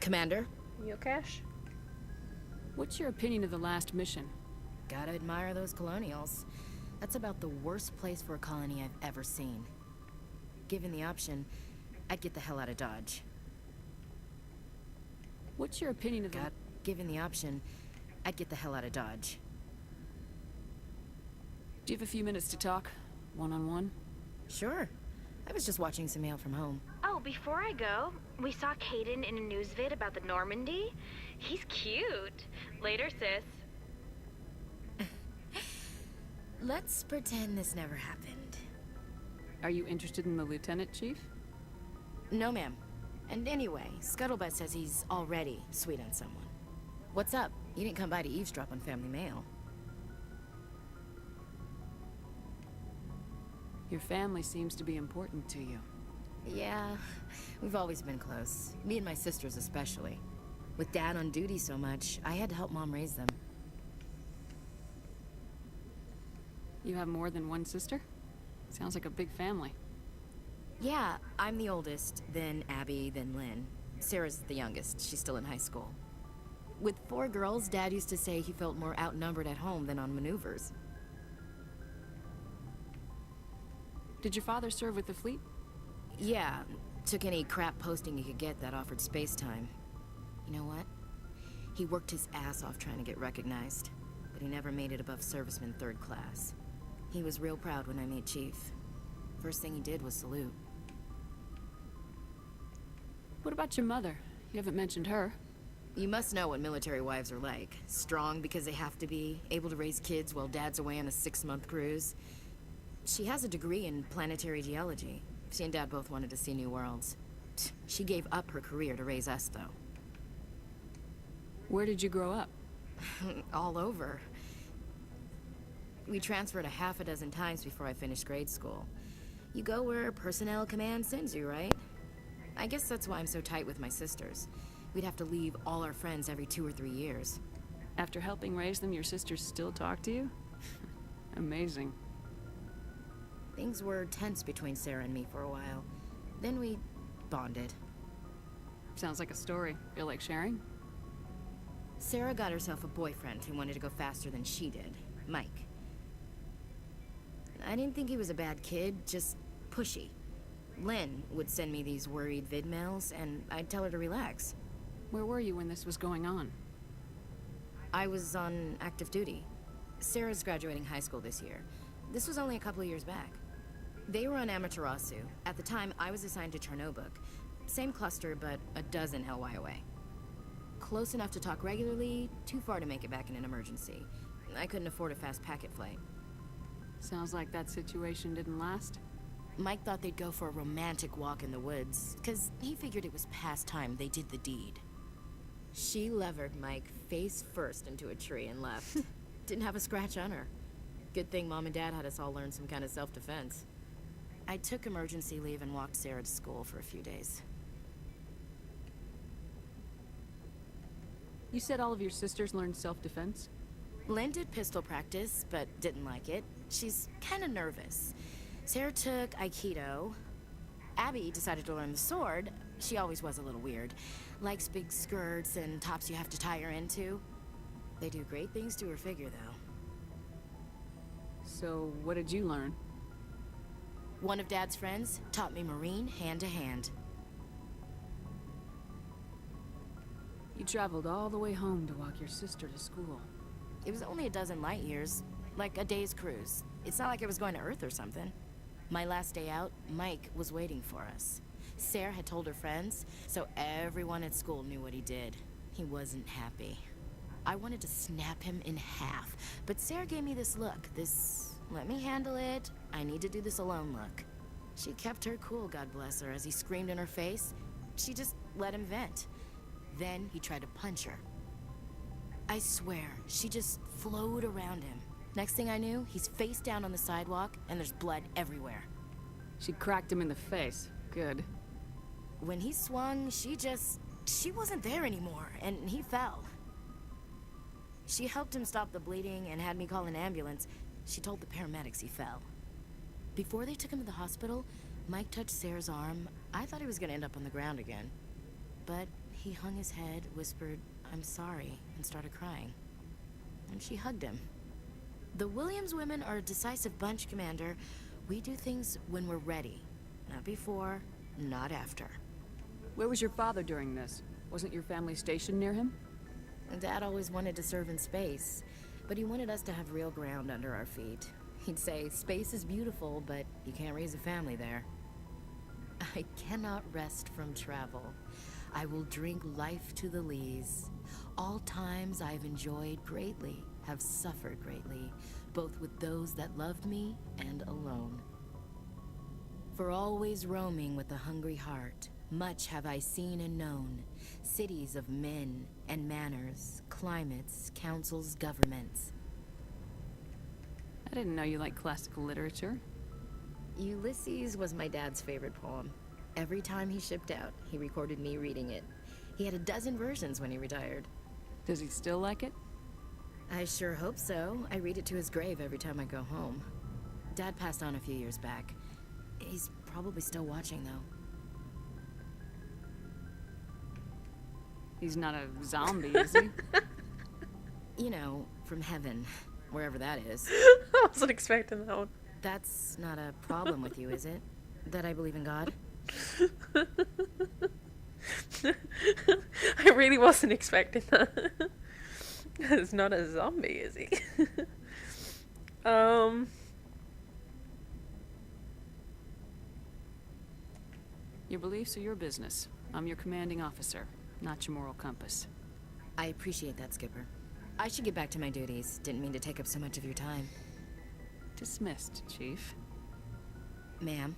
Commander? Yokesh? What's your opinion of the last mission? Gotta admire those colonials. That's about the worst place for a colony I've ever seen. Given the option, I'd get the hell out of Dodge. What's your opinion of the... Given the option, I'd get the hell out of Dodge. Do you have a few minutes to talk? One-on-one? Sure. I was just watching some mail from home. Oh, before I go, we saw Kaiden in a news vid about the Normandy. He's cute. Later, sis. Let's pretend this never happened. Are you interested in the Lieutenant, Chief? No, ma'am. And anyway, Scuttlebutt says he's already sweet on someone. What's up? You didn't come by to eavesdrop on family mail. Your family seems to be important to you. Yeah, we've always been close. Me and my sisters especially. With Dad on duty so much, I had to help Mom raise them. You have more than one sister? Sounds like a big family. Yeah, I'm the oldest, then Abby, then Lynn. Sarah's the youngest. She's still in high school. With 4 girls, Dad used to say he felt more outnumbered at home than on maneuvers. Did your father serve with the fleet? Yeah, took any crap posting he could get that offered space time. You know what? He worked his ass off trying to get recognized, but he never made it above serviceman 3rd class. He was real proud when I made Chief. First thing he did was salute. What about your mother? You haven't mentioned her. You must know what military wives are like. Strong because they have to be, able to raise kids while Dad's away on a 6-month cruise. She has a degree in planetary geology. She and Dad both wanted to see new worlds. She gave up her career to raise us, though. Where did you grow up? All over. We transferred a half a dozen times before I finished grade school. You go where personnel command sends you, right? I guess that's why I'm so tight with my sisters. We'd have to leave all our friends every 2 or 3 years. After helping raise them, your sisters still talk to you? Amazing. Things were tense between Sarah and me for a while. Then we bonded. Sounds like a story. Feel like sharing? Sarah got herself a boyfriend who wanted to go faster than she did, Mike. I didn't think he was a bad kid, just pushy. Lynn would send me these worried vid mails, and I'd tell her to relax. Where were you when this was going on? I was on active duty. Sarah's graduating high school this year. This was only a couple of years back. They were on Amaterasu. At the time, I was assigned to Chernobog. Same cluster, but a dozen LY away. Close enough to talk regularly, too far to make it back in an emergency. I couldn't afford a fast packet flight. Sounds like that situation didn't last. Mike thought they'd go for a romantic walk in the woods, because he figured it was past time they did the deed. She levered Mike face first into a tree and left. Didn't have a scratch on her. Good thing Mom and Dad had us all learn some kind of self-defense. I took emergency leave and walked Sarah to school for a few days. You said all of your sisters learned self-defense? Lynn did pistol practice, but didn't like it. She's kind of nervous. Sarah took Aikido. Abby decided to learn the sword. She always was a little weird. Likes big skirts and tops you have to tie her into. They do great things to her figure, though. So, what did you learn? One of Dad's friends taught me Marine hand-to-hand. You traveled all the way home to walk your sister to school. It was only a dozen light years, like a day's cruise. It's not like I was going to Earth or something. My last day out, Mike was waiting for us. Sarah had told her friends, so everyone at school knew what he did. He wasn't happy. I wanted to snap him in half, but Sarah gave me this look, this let me handle it, I need to do this alone look. She kept her cool, God bless her, as he screamed in her face. She just let him vent. Then he tried to punch her. I swear, she just flowed around him. Next thing I knew, he's face down on the sidewalk, and there's blood everywhere. She cracked him in the face. Good. When he swung, she wasn't there anymore, and he fell. She helped him stop the bleeding and had me call an ambulance. She told the paramedics he fell. Before they took him to the hospital, Mike touched Sarah's arm. I thought he was gonna end up on the ground again. But He hung his head, whispered, "I'm sorry," and started crying. And she hugged him. The Williams women are a decisive bunch, Commander. We do things when we're ready. Not before, not after. Where was your father during this? Wasn't your family stationed near him? Dad always wanted to serve in space, but he wanted us to have real ground under our feet. He'd say, space is beautiful, but you can't raise a family there. I cannot rest from travel. I will drink life to the lees. All times I've enjoyed greatly, have suffered greatly, both with those that loved me and alone. For always roaming with a hungry heart, much have I seen and known, cities of men and manners, climates, councils, governments. I didn't know you liked classical literature. Ulysses was my dad's favorite poem. Every time he shipped out, he recorded me reading it. He had a dozen versions when he retired. Does he still like it? I sure hope so. I read it to his grave every time I go home. Dad passed on a few years back. He's probably still watching, though. He's not a zombie, is he? You know, from heaven, wherever that is. I wasn't expecting that one. That's not a problem with you, is it? That I believe in God? I really wasn't expecting that. He's not a zombie, is he? Your beliefs are your business. I'm your commanding officer, not your moral compass. I appreciate that, Skipper. I should get back to my duties. Didn't mean to take up so much of your time. Dismissed, Chief. Ma'am.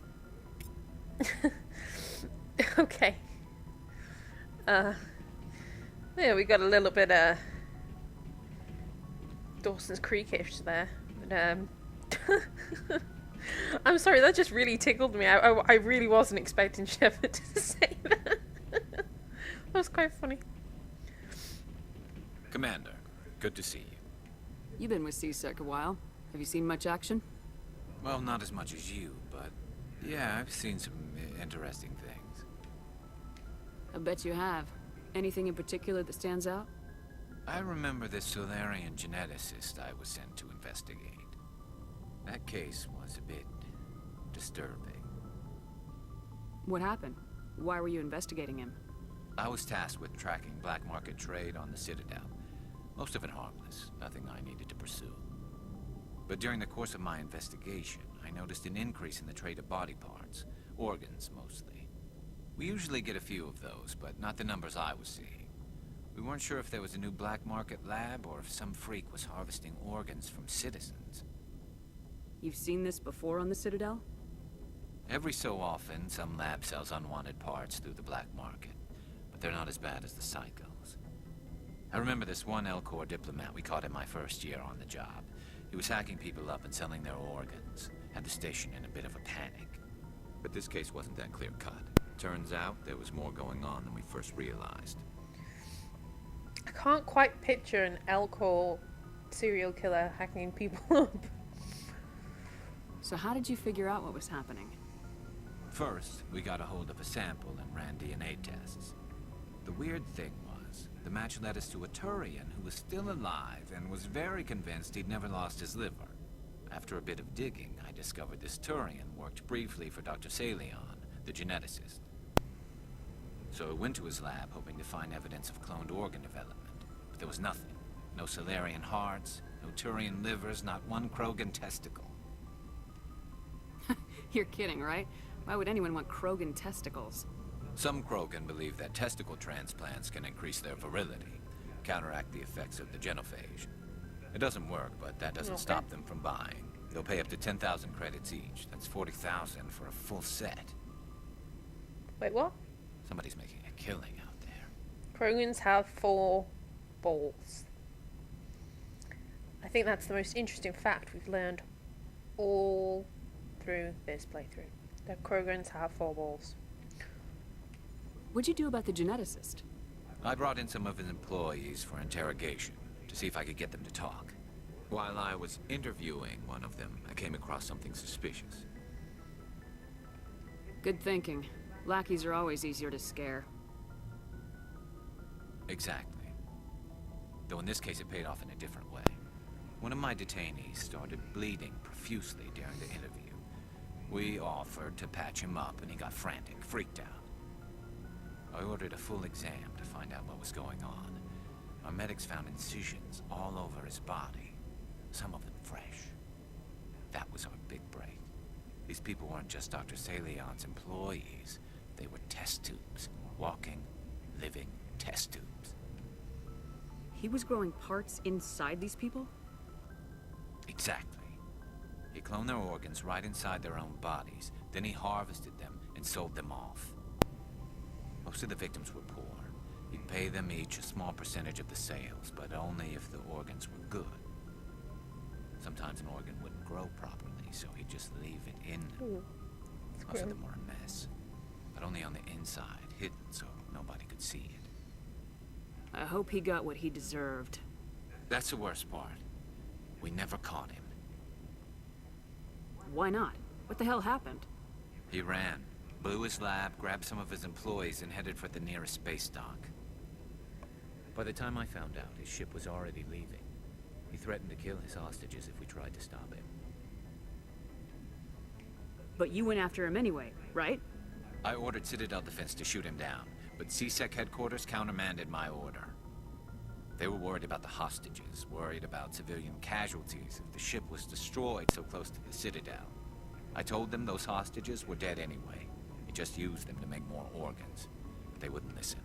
Okay. Yeah, we got a little bit Dawson's Creek-ish there, but I'm sorry, that just really tickled me. I really wasn't expecting Shepard to say that. That was quite funny. Commander, good to see you. You've been with C-Sec a while. Have you seen much action? Well, not as much as you, but yeah, I've seen some interesting things. I bet you have. Anything in particular that stands out? I remember this Salarian geneticist I was sent to investigate. That case was a bit disturbing. What happened? Why were you investigating him? I was tasked with tracking black market trade on the Citadel. Most of it harmless, nothing I needed to pursue. But during the course of my investigation, I noticed an increase in the trade of body parts, organs mostly. We usually get a few of those, but not the numbers I was seeing. We weren't sure if there was a new black market lab or if some freak was harvesting organs from citizens. You've seen this before on the Citadel? Every so often, some lab sells unwanted parts through the black market, but they're not as bad as the cycles. I remember this one Elcor diplomat we caught in my first year on the job. He was hacking people up and selling their organs, had the station in a bit of a panic. But this case wasn't that clear-cut. Turns out there was more going on than we first realized. I can't quite picture an Elcor serial killer hacking people up. So how did you figure out what was happening? First, we got a hold of a sample and ran DNA tests. The weird thing was, the match led us to a Turian who was still alive and was very convinced he'd never lost his liver. After a bit of digging, I discovered this Turian worked briefly for Dr. Salarian, the geneticist. So I went to his lab hoping to find evidence of cloned organ development, but there was nothing. No Salarian hearts, no Turian livers, not one Krogan testicle. You're kidding, right? Why would anyone want Krogan testicles? Some Krogan believe that testicle transplants can increase their virility, counteract the effects of the genophage. It doesn't work, but that doesn't stop them from buying. They'll pay up to 10,000 credits each. That's 40,000 for a full set. Wait, what? Somebody's making a killing out there. Krogans have 4 balls. I think that's the most interesting fact we've learned all through this playthrough. That Krogans have 4 balls. What'd you do about the geneticist? I brought in some of his employees for interrogation, to see if I could get them to talk. While I was interviewing one of them, I came across something suspicious. Good thinking. Lackeys are always easier to scare. Exactly. Though in this case it paid off in a different way. One of my detainees started bleeding profusely during the interview. We offered to patch him up and he got frantic, freaked out. I ordered a full exam to find out what was going on. Our medics found incisions all over his body, some of them fresh. That was our big break. These people weren't just Dr. Salarian's employees. They were test tubes. Walking, living test tubes. He was growing parts inside these people? Exactly. He cloned their organs right inside their own bodies. Then he harvested them and sold them off. Most of the victims were poor. He'd pay them each a small percentage of the sales, but only if the organs were good. Sometimes an organ wouldn't grow properly, so he'd just leave it in them. Most of them were a mess, but only on the inside, hidden so nobody could see it. I hope he got what he deserved. That's the worst part. We never caught him. Why not? What the hell happened? He ran, blew his lab, grabbed some of his employees, and headed for the nearest space dock. By the time I found out, his ship was already leaving. He threatened to kill his hostages if we tried to stop him. But you went after him anyway, right? I ordered Citadel Defense to shoot him down, but CSEC headquarters countermanded my order. They were worried about the hostages, worried about civilian casualties if the ship was destroyed so close to the Citadel. I told them those hostages were dead anyway. We just used them to make more organs, but they wouldn't listen.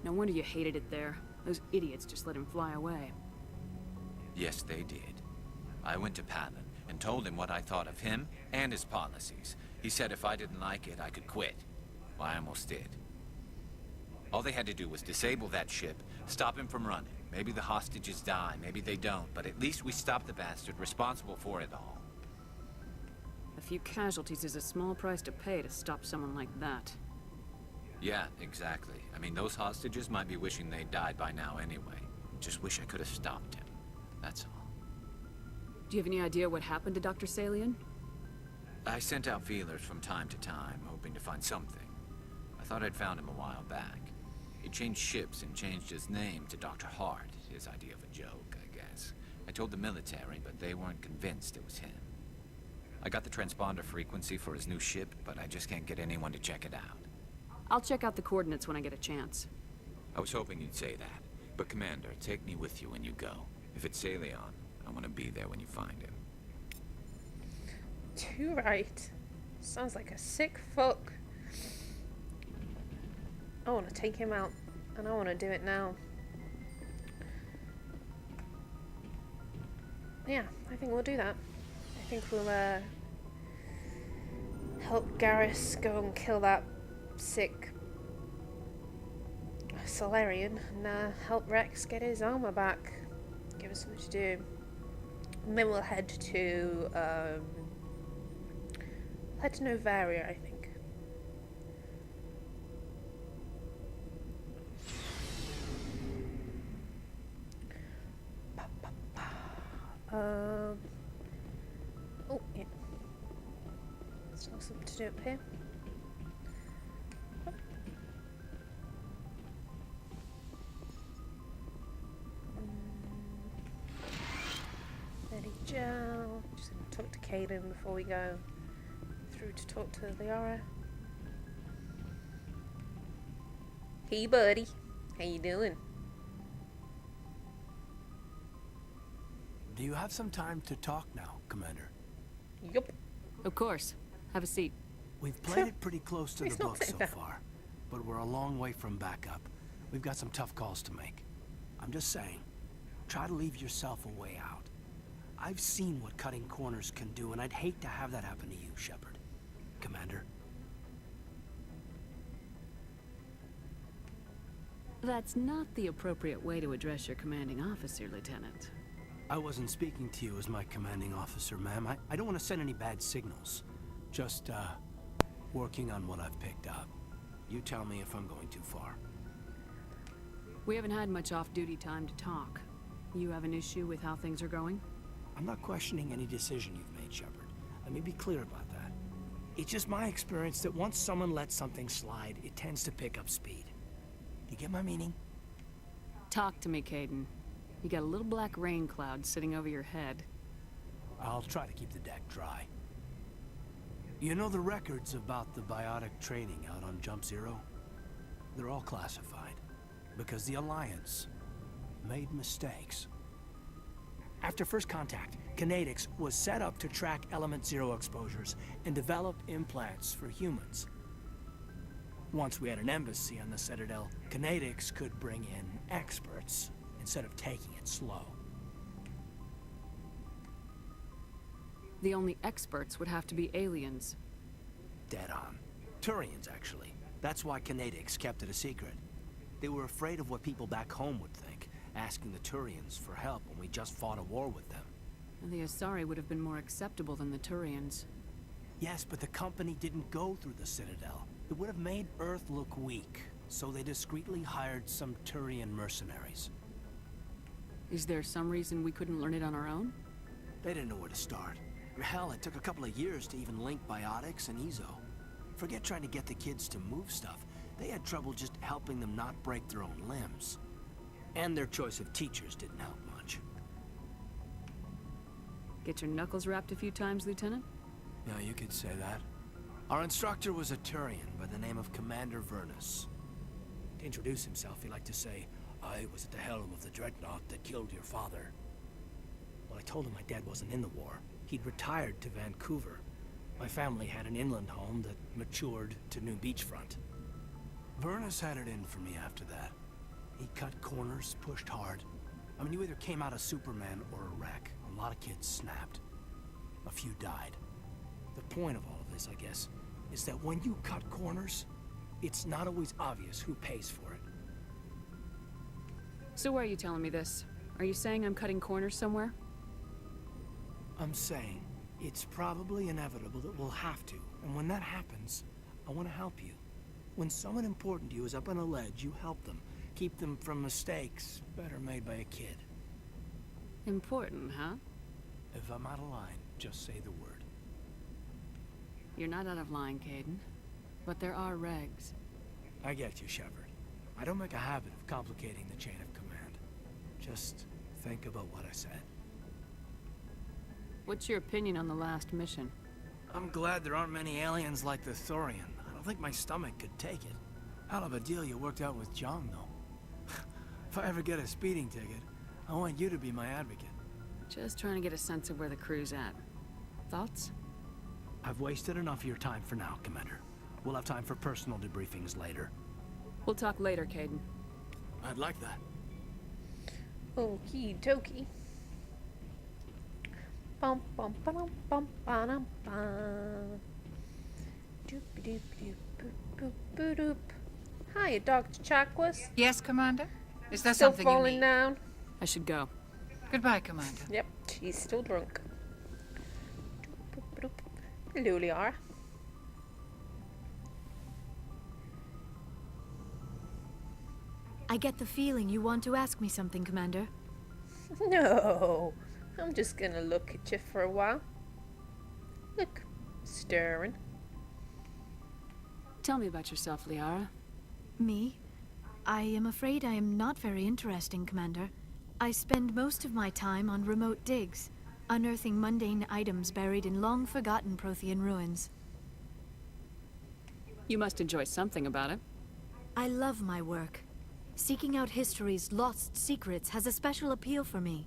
No wonder you hated it there. Those idiots just let him fly away. Yes, they did. I went to Palin and told him what I thought of him and his policies. He said if I didn't like it, I could quit. Well, I almost did. All they had to do was disable that ship, stop him from running. Maybe the hostages die, maybe they don't, but at least we stopped the bastard responsible for it all. A few casualties is a small price to pay to stop someone like that. Yeah, exactly. I mean, those hostages might be wishing they'd died by now anyway. Just wish I could have stopped him. That's all. Do you have any idea what happened to Dr. Salarian? I sent out feelers from time to time, hoping to find something. I thought I'd found him a while back. He changed ships and changed his name to Dr. Hart, his idea of a joke, I guess. I told the military, but they weren't convinced it was him. I got the transponder frequency for his new ship, but I just can't get anyone to check it out. I'll check out the coordinates when I get a chance. I was hoping you'd say that. But Commander, take me with you when you go. If it's Salarian, I want to be there when you find him. Too right. Sounds like a sick fuck. I want to take him out, and I want to do it now. Yeah, I think we'll do that. I think we'll help Garrus go and kill that sick Salarian, and help Rex get his armor back. Give us something to do. And then we'll head to Novaria, I think. Oh, yeah. Still something to do up here. Ready, Joe. Just gonna talk to Kaiden before we go through to talk to Liara. Hey, buddy. How you doing? Do you have some time to talk now, Commander? Yup. Of course. Have a seat. We've played it pretty close to the He's not book saying so that. far, but we're a long way from backup. We've got some tough calls to make. I'm just saying, try to leave yourself a way out. I've seen what cutting corners can do, and I'd hate to have that happen to you, Shepard. Commander? That's not the appropriate way to address your commanding officer, Lieutenant. I wasn't speaking to you as my commanding officer, ma'am. I don't want to send any bad signals. Just, working on what I've picked up. You tell me if I'm going too far. We haven't had much off-duty time to talk. You have an issue with how things are going? I'm not questioning any decision you've made, Shepard. Let me be clear about that. It's just my experience that once someone lets something slide, it tends to pick up speed. You get my meaning? Talk to me, Kaiden. You got a little black rain cloud sitting over your head. I'll try to keep the deck dry. You know the records about the biotic training out on Jump Zero? They're all classified, because the Alliance made mistakes. After first contact, Kinetics was set up to track Element Zero exposures and develop implants for humans. Once we had an embassy on the Citadel, Kinetics could bring in experts instead of taking it slow. The only experts would have to be aliens. Dead on. Turians, actually. That's why Kinetics kept it a secret. They were afraid of what people back home would think, asking the Turians for help when we just fought a war with them. And the Asari would have been more acceptable than the Turians. Yes, but the company didn't go through the Citadel. It would have made Earth look weak, so they discreetly hired some Turian mercenaries. Is there some reason we couldn't learn it on our own? They didn't know where to start. Hell, it took a couple of years to even link biotics and Ezo. Forget trying to get the kids to move stuff. They had trouble just helping them not break their own limbs. And their choice of teachers didn't help much. Get your knuckles rapped a few times, Lieutenant? Yeah, you could say that. Our instructor was a Turian by the name of Commander Vernus. To introduce himself, he liked to say, "I was at the helm of the dreadnought that killed your father." Well, I told him my dad wasn't in the war. He'd retired to Vancouver. My family had an inland home that matured to New Beachfront. Vernus had it in for me after that. He cut corners, pushed hard. I mean, you either came out a Superman or a wreck. A lot of kids snapped. A few died. The point of all of this, I guess, is that when you cut corners, it's not always obvious who pays for it. So why are you telling me this? Are you saying I'm cutting corners somewhere? I'm saying it's probably inevitable that we'll have to, and when that happens, I want to help you. When someone important to you is up on a ledge, you help them. Keep them from mistakes better made by a kid. Important, huh? If I'm out of line, just say the word. You're not out of line, Kaiden. But there are regs. I get you, Shepard. I don't make a habit of complicating the chain of command. Just think about what I said. What's your opinion on the last mission? I'm glad there aren't many aliens like the Thorian. I don't think my stomach could take it. Hell of a deal you worked out with John, though. If I ever get a speeding ticket, I want you to be my advocate. Just trying to get a sense of where the crew's at. Thoughts? I've wasted enough of your time for now, Commander. We'll have time for personal debriefings later. We'll talk later, Kaiden. I'd like that. Okie dokie. Bum bum bum bum bum bum. Doop doop doop boop boop doop. Hi, Dr. Chakwas. Yes, Commander? Is there Still something you falling need? down. I should go. Goodbye, Commander. Yep, she's still drunk. Doop, boop, doop. Hello, Liara. I get the feeling you want to ask me something, Commander. No, I'm just gonna look at you for a while. Look, staring. Tell me about yourself, Liara. Me? I am afraid I am not very interesting, Commander. I spend most of my time on remote digs, unearthing mundane items buried in long-forgotten Prothean ruins. You must enjoy something about it. I love my work. Seeking out history's lost secrets has a special appeal for me.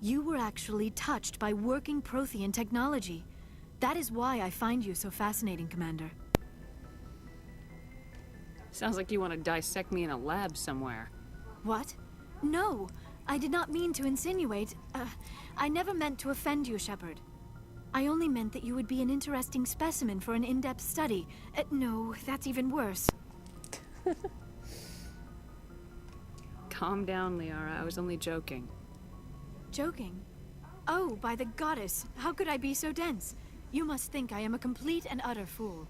You were actually touched by working Prothean technology. That is why I find you so fascinating, Commander. Sounds like you want to dissect me in a lab somewhere. What? No, I did not mean to insinuate. I never meant to offend you, Shepard. I only meant that you would be an interesting specimen for an in-depth study. No, that's even worse. Calm down, Liara. I was only joking. Joking? Oh, by the goddess, how could I be so dense? You must think I am a complete and utter fool.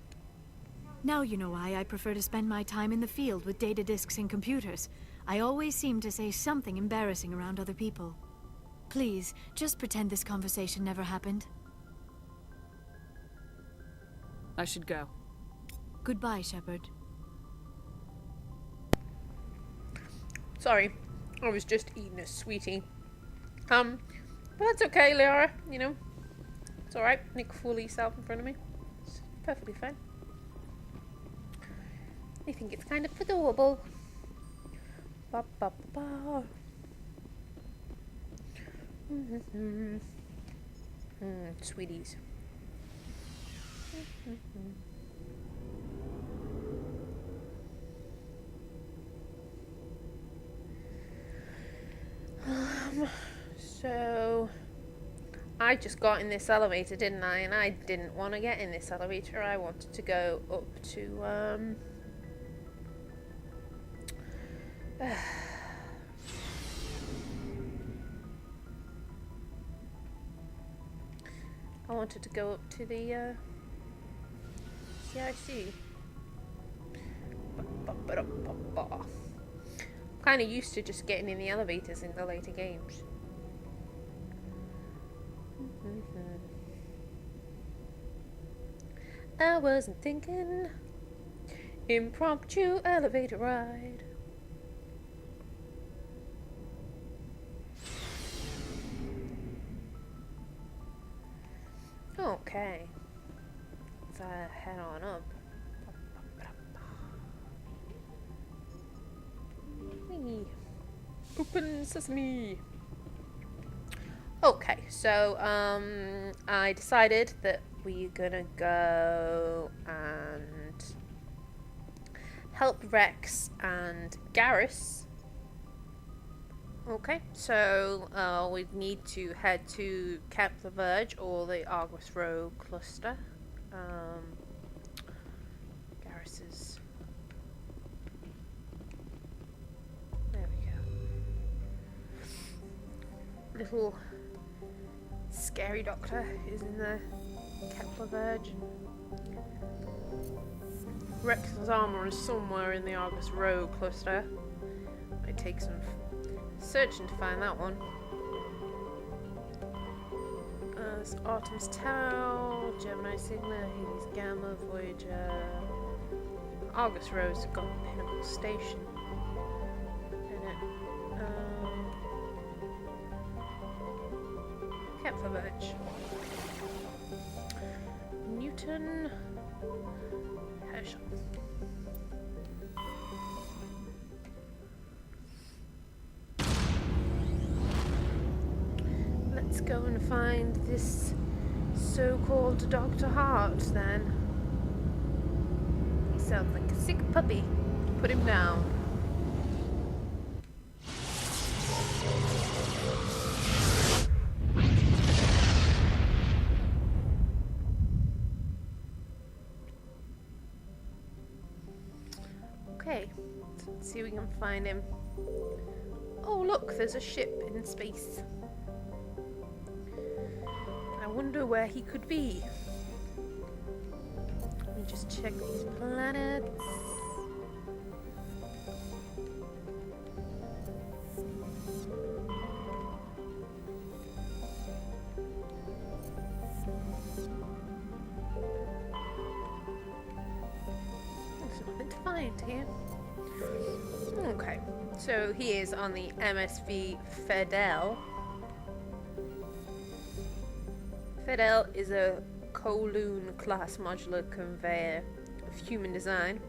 Now you know why I prefer to spend my time in the field with data disks and computers. I always seem to say something embarrassing around other people. Please, just pretend this conversation never happened. I should go. Goodbye, Shepard. Sorry, I was just eating a sweetie. But that's okay, Liara. You know, it's alright. Make a fool of yourself in front of me. It's perfectly fine. I think it's kind of adorable. Ba ba ba ba. Sweeties. So I just got in this elevator, didn't I? And I didn't want to get in this elevator. I wanted to go up to I wanted to go up to the CIC. I'm kind of used to just getting in the elevators in the later games. I wasn't thinking. Impromptu elevator ride. Okay. Let's head on up. Whee. Open sesame. Okay, so I decided that we're gonna go and help Rex and Garrus. Okay, so we need to head to Camp the Verge or the Argus Row cluster. Garrus's. There we go. Little scary doctor is in the Camp the Verge. Rex's armor is somewhere in the Argus Row cluster. Might take some searching to find that one. There's Artemis Tau, Gemini Sigma, Hades Gamma, Voyager. Argus Row's got Pinnacle Station in it. Camp the Verge. Newton. Herschel. Let's go and find this so-called Dr. Hart, then. He sounds like a sick puppy. Put him down. Okay, let's see if we can find him. Oh look, there's a ship in space. I wonder where he could be. Let me just check these planets. There's nothing to find here. Okay, so he is on the MSV Fidel. Fidel is a Kowloon class modular conveyor of human design.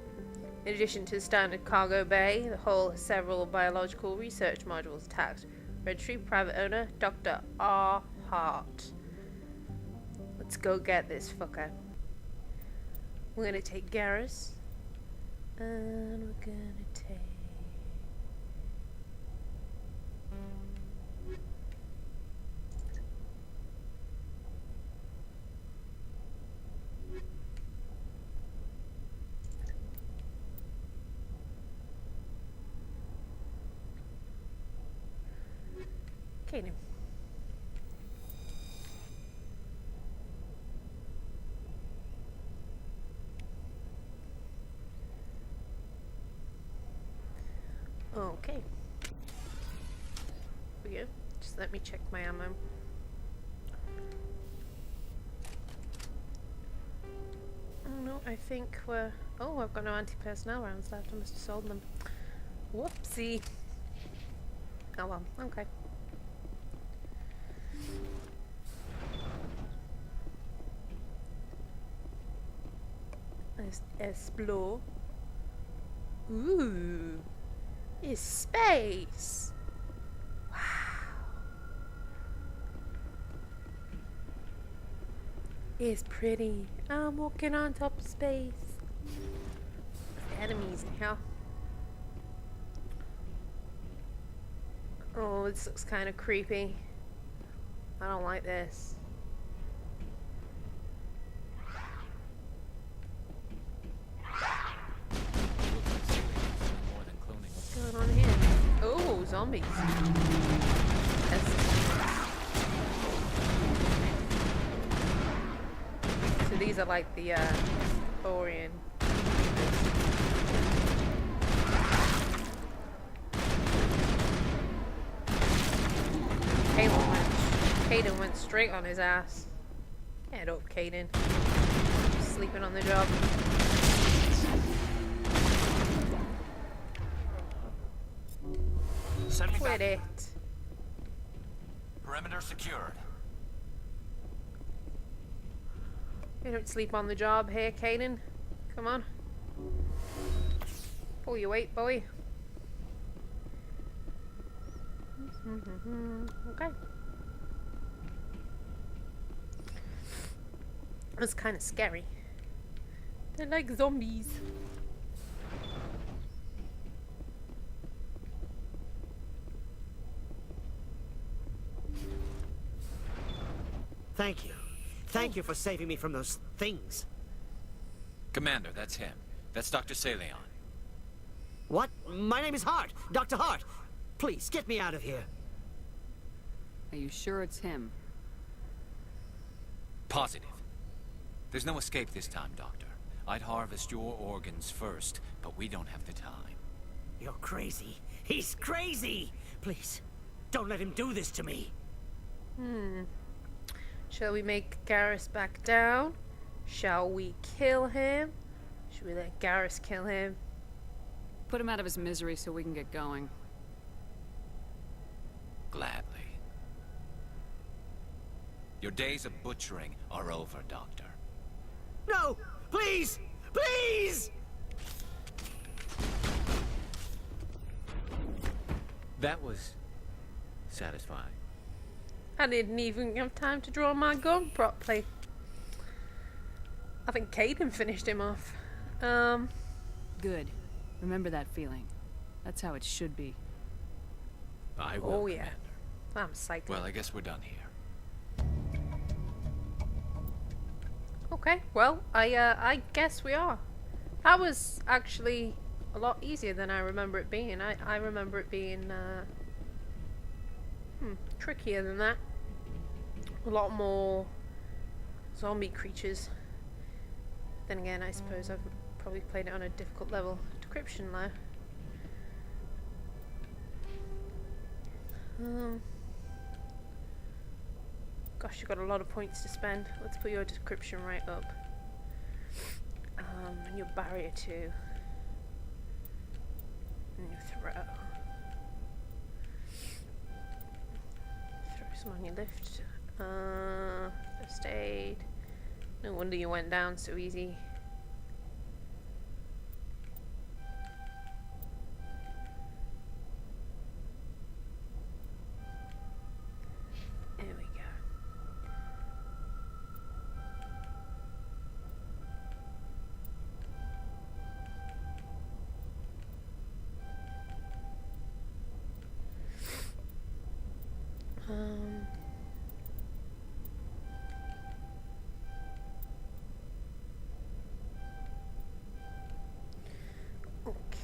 In addition to the standard cargo bay, the hull has several biological research modules attached. Registry, private owner, Dr. R. Hart. Let's go get this fucker. We're gonna take Garrus. And we're gonna take... Kaiden. Okay. Here we go. Just let me check my ammo. Oh no, I think we're... Oh, I've got no anti-personnel rounds left. I must have sold them. Whoopsie. Oh well, okay. Let's explore. Ooh, it's space. Wow. It's pretty. I'm walking on top of space. Enemies in here. Oh, this looks kind of creepy. I don't like this. What's going on here? Oh, zombies. So these are like the Salarian. Kaiden went straight on his ass. Get up, Kaiden. Sleeping on the job. Send me Quit back. it. Perimeter secured. You don't sleep on the job here, Kaiden. Come on. Pull your weight, boy. Okay. That's kind of scary. They're like zombies. Thank you. Thank you for saving me from those things. Commander, that's him. That's Dr. Salarian. What? My name is Hart. Dr. Hart. Please, get me out of here. Are you sure it's him? Positive. There's no escape this time, Doctor. I'd harvest your organs first, but we don't have the time. You're crazy. He's crazy. Please, don't let him do this to me. Shall we make Garrus back down? Shall we kill him? Should we let Garrus kill him? Put him out of his misery so we can get going. Gladly. Your days of butchering are over, Doctor. No! Please! Please! That was satisfying. I didn't even have time to draw my gun properly. I think Kaiden finished him off. Good. Remember that feeling. That's how it should be. I will, Oh yeah. Commander. I'm psyched. Well, I guess we're done here. Okay, well, I guess we are. That was actually a lot easier than I remember it being. I remember it being trickier than that. A lot more zombie creatures. Then again, I suppose I've probably played it on a difficult level. Decryption though. Gosh, you've got a lot of points to spend. Let's put your decryption right up. And your barrier too. And your throw. Throw some on your lift. First aid. No wonder you went down so easy. There we go.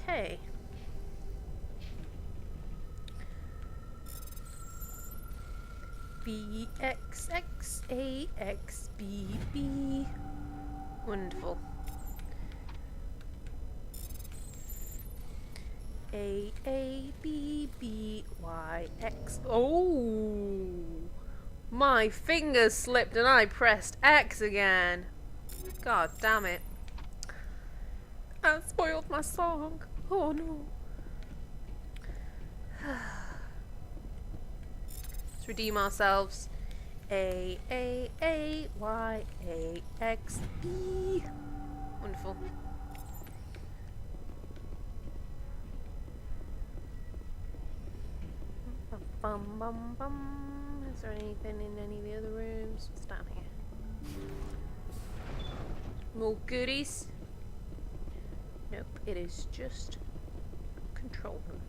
Okay. BXXAXBB. Wonderful. AABBYX. Oh! My fingers slipped and I pressed X again. God damn it. I spoiled my song. Oh no. Let's redeem ourselves. A-A-A-Y-A-X-E. Wonderful. Bum bum bum. Is there anything in any of the other rooms? What's down here? More goodies? Nope, it is just control room.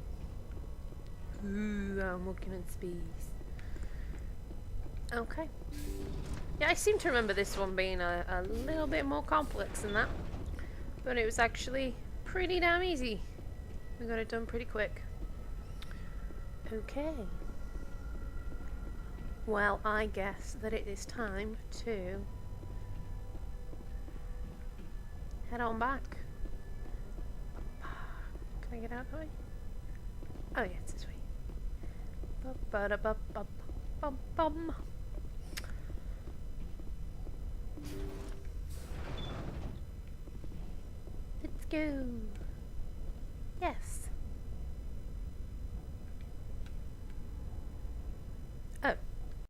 Ooh, I'm looking at space. Okay. Yeah, I seem to remember this one being a little bit more complex than that. But it was actually pretty damn easy. We got it done pretty quick. Okay. Well, I guess that it is time to head on back. Can I get out of the way? Oh yeah, it's this way. Ba-ba-da-ba-ba-bum-bum. Let's go. Yes. Oh,